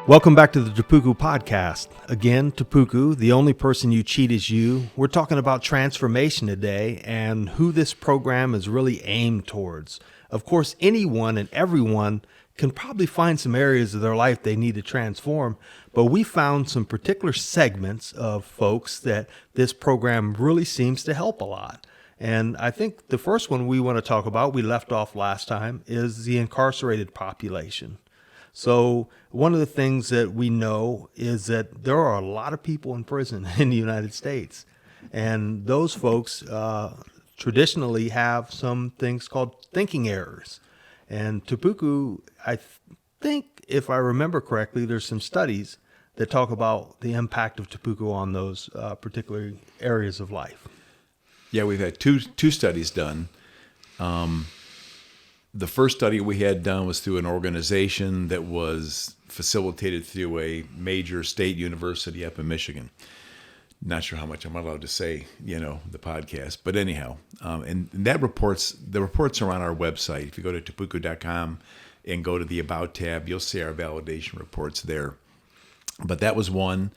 Welcome back to the TOPUCU podcast. Again, TOPUCU, the only person you cheat is you. We're talking about transformation today and who this program is really aimed towards. Of course, anyone and everyone can probably find some areas of their life they need to transform, but we found some particular segments of folks that this program really seems to help a lot. And I think the first one we want to talk about, we left off last time, is the incarcerated population. So one of the things that we know is that there are a lot of people in prison in the United States. And those folks traditionally have some things called thinking errors. And TOPUCU, I think, if I remember correctly, there's some studies that talk about the impact of TOPUCU on those particular areas of life. Yeah, we've had two studies done. The first study we had done was through an organization that was facilitated through a major state university up in Michigan. Not sure how much I'm allowed to say, the podcast, but anyhow, and the reports are on our website. If you go to topucu.com and go to the About tab, you'll see our validation reports there. But that was one.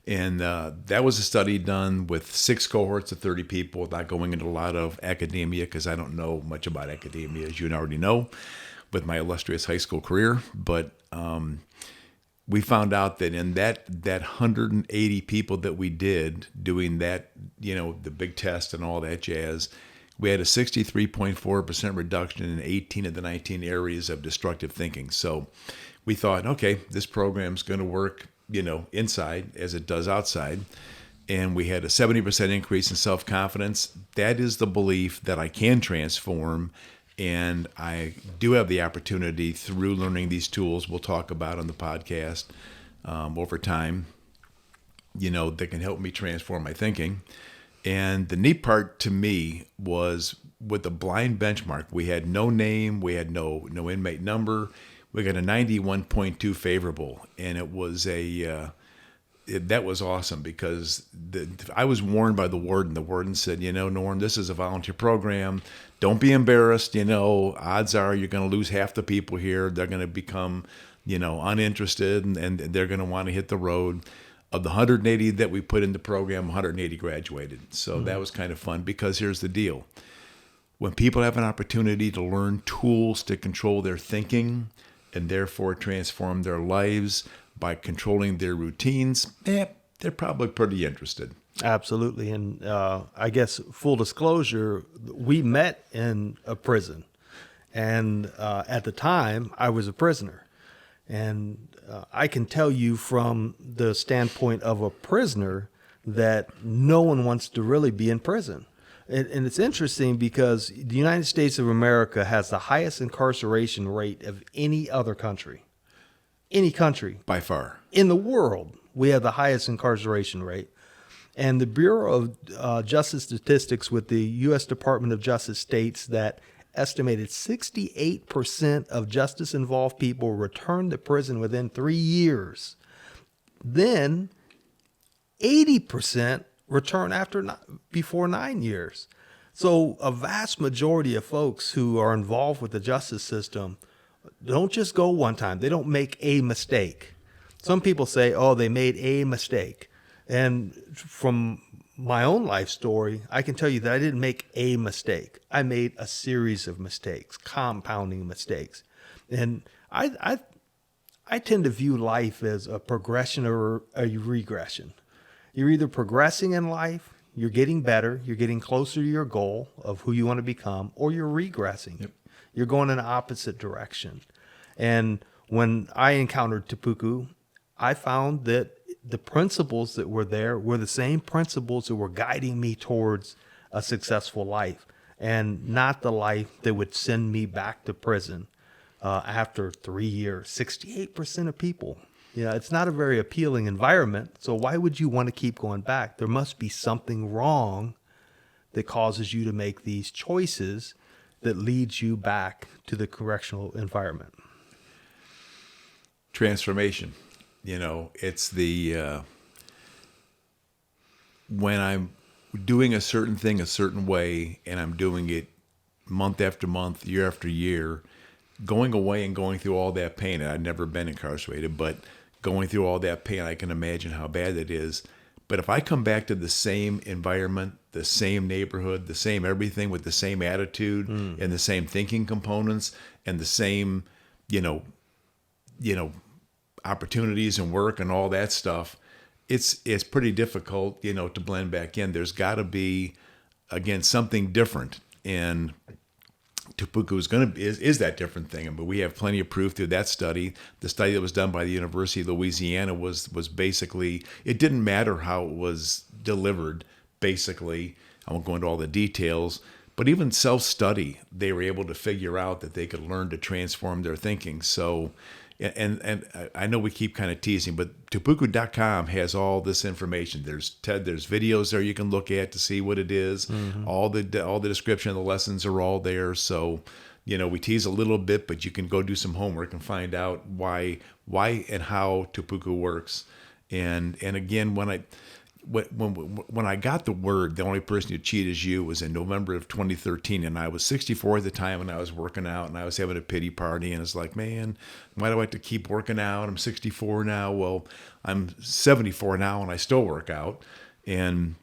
And that was a study done with 6 cohorts of 30 people, not going into a lot of academia because I don't know much about academia, as you already know, with my illustrious high school career. But we found out that in that 180 people that we did doing that, the big test and all that jazz, we had a 63.4% reduction in 18 of the 19 areas of destructive thinking. So we thought, okay, this program's going to work inside as it does outside. And we had a 70% increase in self-confidence. That is the belief that I can transform. And I do have the opportunity through learning these tools we'll talk about on the podcast over time, that can help me transform my thinking. And the neat part to me was with the blind benchmark, we had no name, we had no inmate number. We got a 91.2 favorable, and it was that was awesome because I was warned by the warden. The warden said, Norm, this is a volunteer program. Don't be embarrassed. Odds are you're going to lose half the people here. They're going to become, uninterested, and they're going to want to hit the road. Of the 180 that we put in the program, 180 graduated. So that was kind of fun because here's the deal. When people have an opportunity to learn tools to control their thinking, and therefore transform their lives by controlling their routines, they're probably pretty interested. Absolutely. And I guess full disclosure, we met in a prison. And at the time, I was a prisoner. And I can tell you from the standpoint of a prisoner that no one wants to really be in prison. And it's interesting because the United States of America has the highest incarceration rate of any other country. Any country. By far. In the world, we have the highest incarceration rate. And the Bureau of Justice Statistics with the U.S. Department of Justice states that estimated 68% of justice-involved people return to prison within 3 years. Then 80% return before 9 years. So a vast majority of folks who are involved with the justice system don't just go one time. They don't make a mistake. Some people say, they made a mistake. And from my own life story, I can tell you that I didn't make a mistake. I made a series of mistakes, compounding mistakes. And I tend to view life as a progression or a regression. You're either progressing in life, you're getting better, you're getting closer to your goal of who you want to become, or you're regressing. Yep. You're going in the opposite direction. And when I encountered TOPUCU, I found that the principles that were there were the same principles that were guiding me towards a successful life, and not the life that would send me back to prison after 3 years. 68% of people. It's not a very appealing environment, so why would you want to keep going back? There must be something wrong that causes you to make these choices that leads you back to the correctional environment. Transformation. It's the when I'm doing a certain thing a certain way and I'm doing it month after month, year after year, going away and going through all that pain. And I'd never been incarcerated, but going through all that pain. I can imagine how bad it is. But if I come back to the same environment, the same neighborhood, the same everything with the same attitude and the same thinking components and the same, you know, opportunities and work and all that stuff, it's pretty difficult, to blend back in. There's got to be, again, something different. And TOPUCU is that different thing. But we have plenty of proof through that study. The study that was done by the University of Louisiana was basically, it didn't matter how it was delivered, basically. I won't go into all the details. But even self-study, they were able to figure out that they could learn to transform their thinking. So, and I know we keep kind of teasing, but TOPUCU.com has all this information. There's videos there you can look at to see what it is. All the description of the lessons are all there. So, we tease a little bit, but you can go do some homework and find out why and how TOPUCU works. And again, when I got the word, the only person who cheat is you, was in November of 2013. And I was 64 at the time, and I was working out, and I was having a pity party. And it's like, man, why do I have to keep working out? I'm 64 now. Well, I'm 74 now, and I still work out. And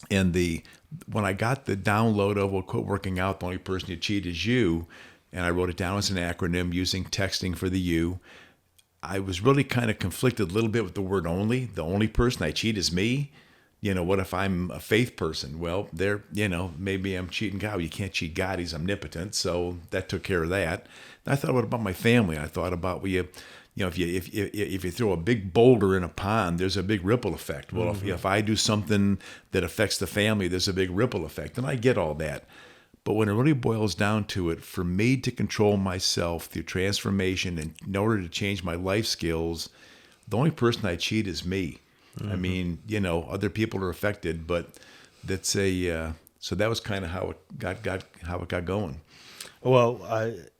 when I got the download of, well, quit working out, the only person who cheat is you, and I wrote it down as an acronym using texting for the U, I was really kind of conflicted a little bit with the word only. The only person I cheat is me. What if I'm a faith person? Well, maybe I'm cheating God. Well, you can't cheat God. He's omnipotent. So that took care of that. And I thought about my family. I thought about, if you throw a big boulder in a pond, there's a big ripple effect. Well, if I do something that affects the family, there's a big ripple effect. And I get all that. But when it really boils down to it, for me to control myself through transformation and in order to change my life skills, the only person I cheat is me. I mean, other people are affected, but that's so that was kind of how it got going. Well,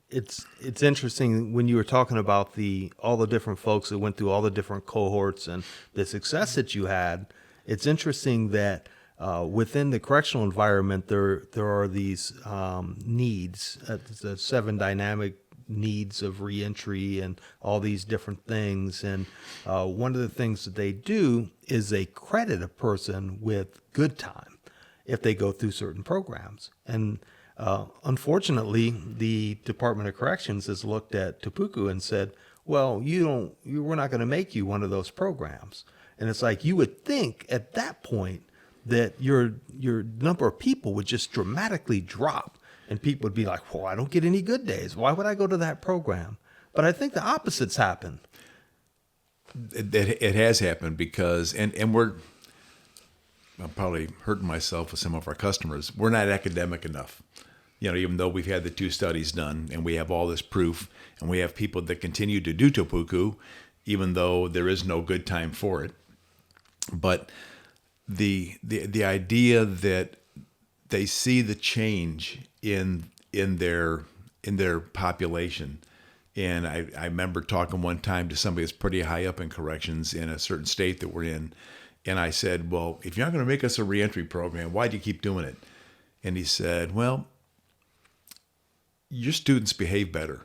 it's interesting when you were talking about all the different folks that went through all the different cohorts and the success that you had. It's interesting that within the correctional environment, there are these needs, the 7 dynamic needs of reentry and all these different things. And one of the things that they do is they credit a person with good time if they go through certain programs. And unfortunately, the Department of Corrections has looked at TOPUCU and said, well, we're not going to make you one of those programs. And it's like, you would think at that point that your number of people would just dramatically drop, and people would be like, well, I don't get any good days. Why would I go to that program? But I think the opposite's happened. It has happened because, and I'm probably hurting myself with some of our customers. We're not academic enough. Even though we've had the 2 studies done and we have all this proof, and we have people that continue to do TOPUCU, even though there is no good time for it. But the idea that they see the change in their population. And I remember talking one time to somebody that's pretty high up in corrections in a certain state that we're in. And I said, well, if you're not going to make us a reentry program, why do you keep doing it? And he said, well, your students behave better.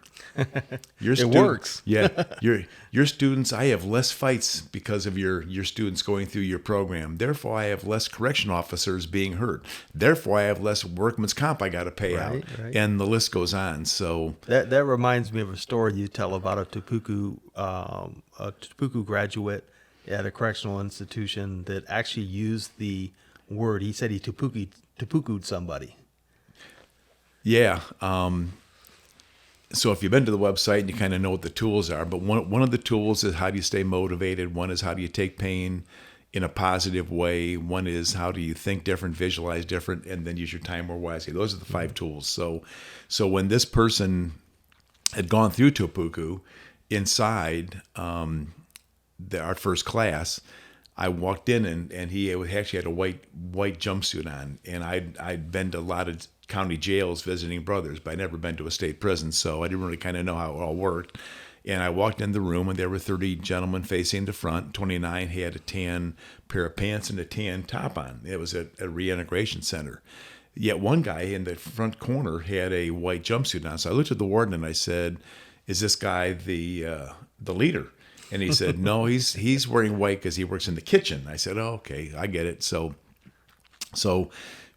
It works. Yeah. Your students, I have less fights because of your students going through your program. Therefore, I have less correction officers being hurt. Therefore, I have less workman's comp I got to pay out. Right. And the list goes on. So that reminds me of a story you tell about a TOPUCU graduate at a correctional institution that actually used the word. He said he TOPUCU'd somebody. Yeah. So if you've been to the website, you kind of know what the tools are. But one of the tools is how do you stay motivated. One is how do you take pain in a positive way. One is how do you think different, visualize different, and then use your time more wisely. Those are the 5 tools. So when this person had gone through TOPUCU inside our first class, I walked in and he actually had a white jumpsuit on, and I'd been to a lot of county jails visiting brothers, but I'd never been to a state prison, so I didn't really kind of know how it all worked. And I walked in the room, and there were 30 gentlemen facing the front. 29 had a tan pair of pants and a tan top on. It was a reintegration center. Yet one guy in the front corner had a white jumpsuit on. So I looked at the warden and I said, "Is this guy the leader?" And he said, no, he's wearing white because he works in the kitchen. I said, oh, okay, I get it. So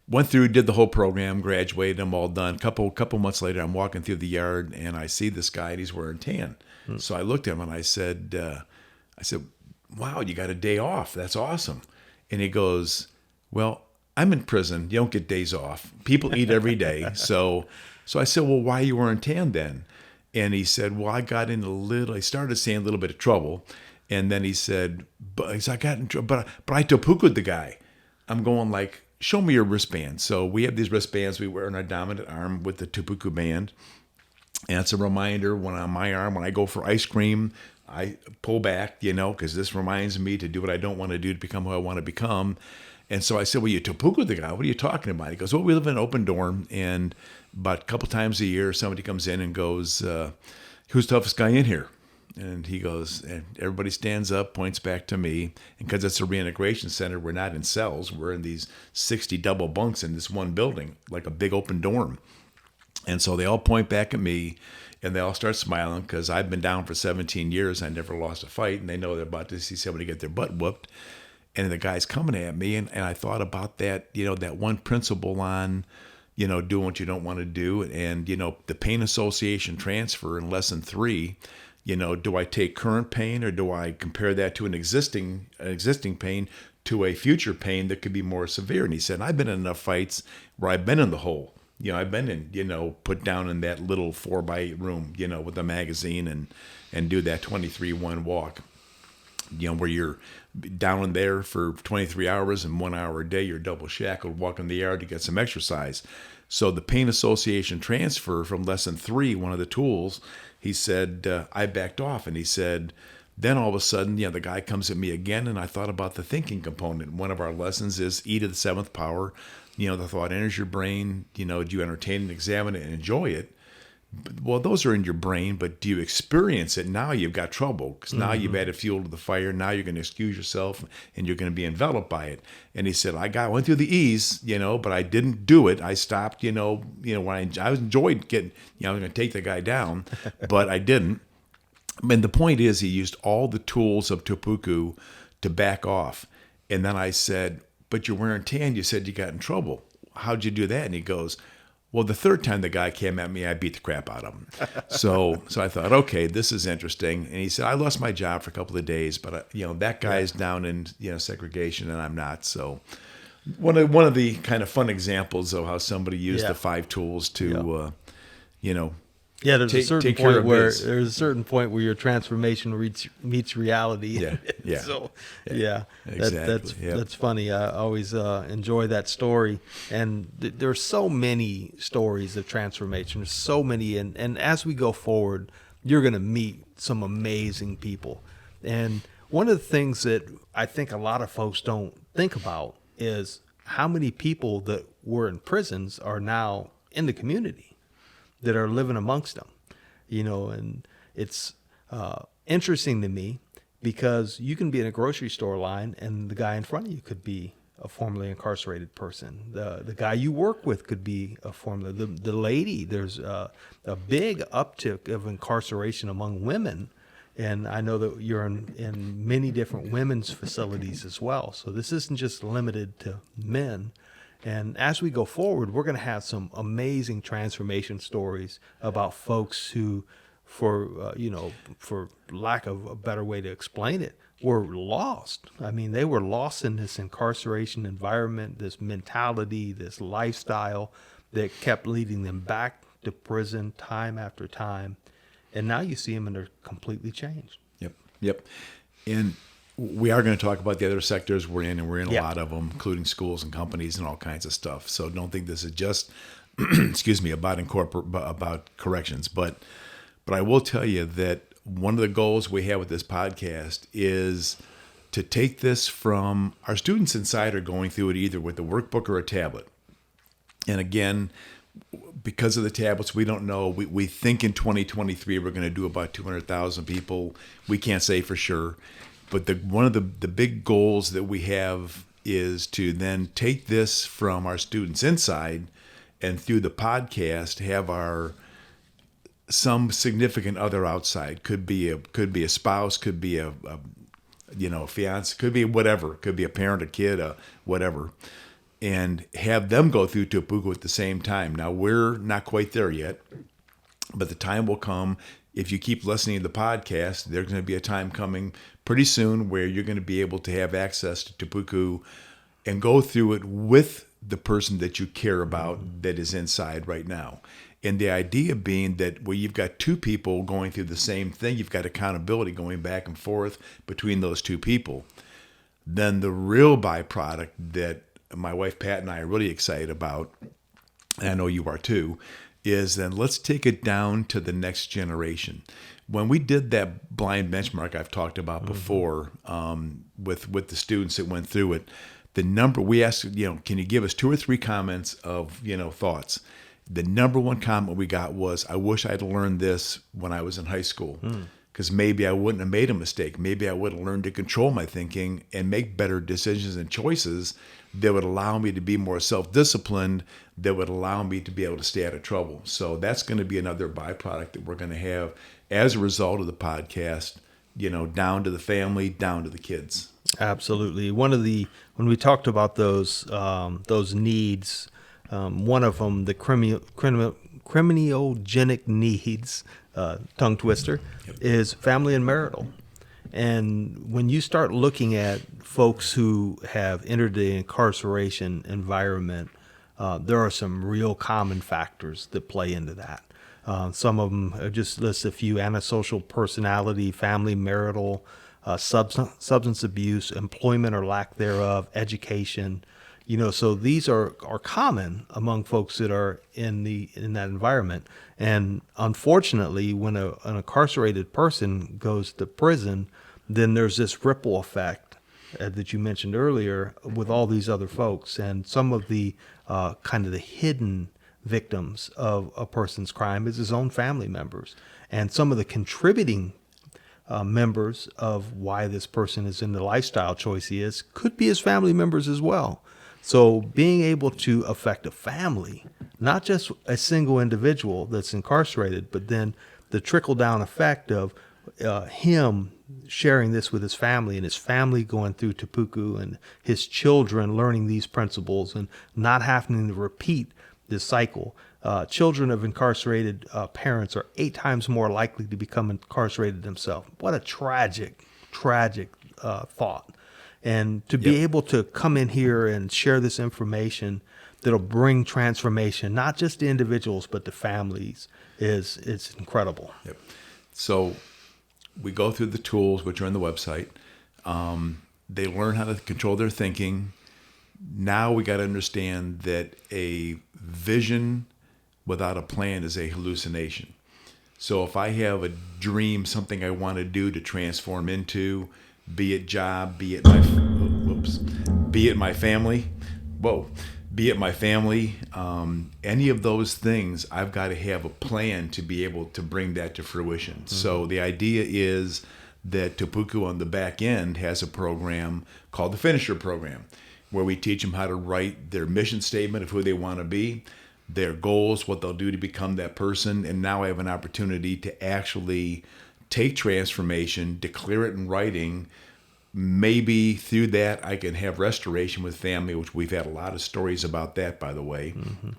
went through, did the whole program, graduated, I'm all done. Couple months later, I'm walking through the yard and I see this guy and he's wearing tan. So I looked at him and I said, wow, you got a day off. That's awesome. And he goes, well, I'm in prison. You don't get days off. People eat every day. So I said, well, why are you wearing tan then? And he said, well, I started seeing a little bit of trouble. And then he said, I got in trouble, but I topucu'd the guy. I'm going like, show me your wristband. So we have these wristbands we wear on our dominant arm with the topucu band. And it's a reminder when on my arm, when I go for ice cream, I pull back, because this reminds me to do what I don't want to do to become who I want to become. And so I said, well, you topucu the guy. What are you talking about? He goes, well, we live in an open dorm. And about a couple times a year, somebody comes in and goes, who's the toughest guy in here? And he goes, and everybody stands up, points back to me. And because it's a reintegration center, we're not in cells. We're in these 60 double bunks in this one building, like a big open dorm. And so they all point back at me. And they all start smiling because I've been down for 17 years. I never lost a fight. And they know they're about to see somebody get their butt whooped. And the guy's coming at me. And I thought about that, that one principle on, doing what you don't want to do. And, the pain association transfer in lesson 3, do I take current pain or do I compare that to an existing pain to a future pain that could be more severe? And he said, I've been in enough fights where I've been in the hole. I've been in, put down in that little 4x8 room, with a magazine and do that 23-1 walk, where you're down in there for 23 hours and 1 hour a day, you're double shackled, walking the yard to get some exercise. So the pain association transfer from lesson 3, one of the tools, he said, I backed off. And he said, then all of a sudden, the guy comes at me again. And I thought about the thinking component. One of our lessons is E to the 7th power. The thought enters your brain. Do you entertain and examine it and enjoy it? Well, those are in your brain, but do you experience it? Now you've got trouble because now you've added fuel to the fire. Now you're going to excuse yourself and you're going to be enveloped by it. And he said, I went through the E's, but I didn't do it. I stopped, when I enjoyed getting, I was going to take the guy down, but I didn't. And the point is, he used all the tools of topucu to back off. And then I said, but you're wearing tan. You said you got in trouble. How'd you do that? And he goes, well, the third time the guy came at me, I beat the crap out of him. So I thought, okay, this is interesting. And he said, I lost my job for a couple of days, but that guy's down in segregation and I'm not. So one of the kind of fun examples of how somebody used the 5 tools to, there's a certain point where your transformation meets reality. Yeah. So exactly. That's funny. I always enjoy that story, and there's so many stories of transformation. There's so many, and as we go forward, you're going to meet some amazing people. And one of the things that I think a lot of folks don't think about is how many people that were in prisons are now in the community, that are living amongst them, and it's interesting to me because you can be in a grocery store line and the guy in front of you could be a formerly incarcerated person. The guy you work with could be a formerly, the lady, there's a big uptick of incarceration among women. And I know that you're in many different women's facilities as well. So this isn't just limited to men. And as we go forward, we're going to have some amazing transformation stories about folks who, for lack of a better way to explain it, were lost. I mean, they were lost in this incarceration environment, this mentality, this lifestyle that kept leading them back to prison time after time. And now you see them and they're completely changed. Yep. And we are going to talk about the other sectors we're in, and we're in a lot of them, including schools and companies and all kinds of stuff. So don't think this is just, about corrections. But I will tell you that one of the goals we have with this podcast is to take this from our students inside are going through it either with a workbook or a tablet. And again, because of the tablets, we don't know. We think in 2023 we're going to do about 200,000 people. We can't say for sure. But one of the big goals that we have is to then take this from our students inside and through the podcast have our some significant other outside. Could be a spouse, could be a fiance, could be whatever, could be a parent, a kid, whatever, and have them go through TOPUCU at the same time. Now, we're not quite there yet, but the time will come. If you keep listening to the podcast, there's going to be a time coming pretty soon where you're going to be able to have access to TOPUCU and go through it with the person that you care about that is inside right now. And the idea being that where you've got two people going through the same thing, you've got accountability going back and forth between those two people. Then the real byproduct that my wife Pat and I are really excited about, and I know you are too, is then let's take it down to the next generation. When we did that blind benchmark I've talked about before with the students that went through it, the number we asked, can you give us 2 or 3 comments of, thoughts? The number one comment we got was, I wish I'd learned this when I was in high school, because maybe I wouldn't have made a mistake. Maybe I would have learned to control my thinking and make better decisions and choices that would allow me to be more self-disciplined, that would allow me to be able to stay out of trouble. So that's going to be another byproduct that we're going to have as a result of the podcast, down to the family, down to the kids. Absolutely. When we talked about those needs, one of them, the criminogenic needs, tongue twister, is family and marital. And when you start looking at folks who have entered the incarceration environment, there are some real common factors that play into that. Some of them, just list a few: antisocial personality, family, marital, substance abuse, employment or lack thereof, education. So these are common among folks that are in that environment. And unfortunately, when an incarcerated person goes to prison, then there's this ripple effect that you mentioned earlier with all these other folks. And some of the kind of the hidden victims of a person's crime is his own family members. And some of the contributing members of why this person is in the lifestyle choice he is could be his family members as well. So being able to affect a family, not just a single individual that's incarcerated, but then the trickle-down effect of him sharing this with his family and his family going through TOPUCU and his children learning these principles and not having to repeat this cycle. Children of incarcerated parents are 8 times more likely to become incarcerated themselves. What a tragic thought. And to be able to come in here and share this information that'll bring transformation, not just to individuals, but to families, it's incredible. Yep. So we go through the tools, which are on the website. They learn how to control their thinking. Now we got to understand that a vision without a plan is a hallucination. So if I have a dream, something I want to do to transform into, be it job, be it my family, any of those things, I've got to have a plan to be able to bring that to fruition. Mm-hmm. So the idea is that TOPUCU on the back end has a program called the Finisher Program, where we teach them how to write their mission statement of who they want to be, their goals, what they'll do to become that person. And now I have an opportunity to actually take transformation, declare it in writing. Maybe through that, I can have restoration with family, which we've had a lot of stories about that, by the way. Mm-hmm.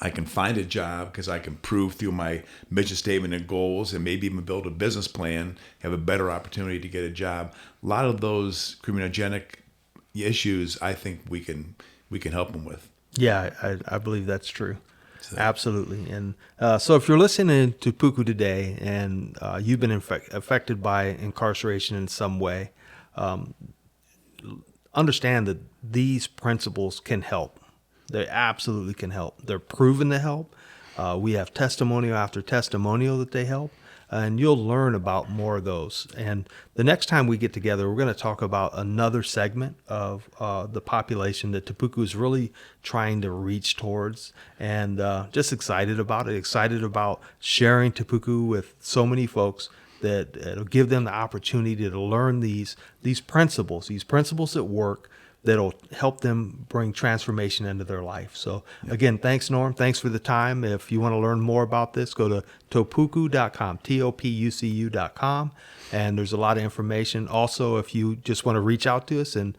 I can find a job because I can prove through my mission statement and goals, and maybe even build a business plan, have a better opportunity to get a job. A lot of those criminogenic issues, I think we can help them with. Yeah, I believe that's true. So. Absolutely. And so if you're listening to TOPUCU today and you've been affected by incarceration in some way, understand that these principles can help. They absolutely can help. They're proven to help. We have testimonial after testimonial that they help, and you'll learn about more of those. And the next time we get together, we're going to talk about another segment of the population that TOPUCU is really trying to reach towards, and just excited about it, excited about sharing TOPUCU with so many folks that it'll give them the opportunity to learn these principles that work, that'll help them bring transformation into their life. So again, thanks, Norm. Thanks for the time. If you want to learn more about this, go to topucu.com, TOPUCU.com. And there's a lot of information. Also, if you just want to reach out to us and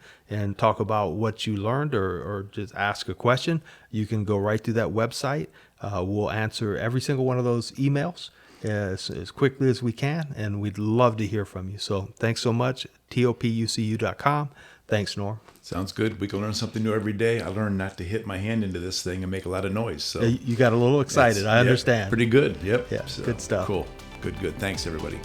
talk about what you learned or just ask a question, you can go right through that website. We'll answer every single one of those emails as quickly as we can, and we'd love to hear from you. So thanks so much, TOPUCU.com. Thanks, Norm. Sounds good. We can learn something new every day. I learned not to hit my hand into this thing and make a lot of noise. So You got a little excited. I understand. Pretty good. Yep. Yeah, So, good stuff. Cool. Good. Thanks, everybody.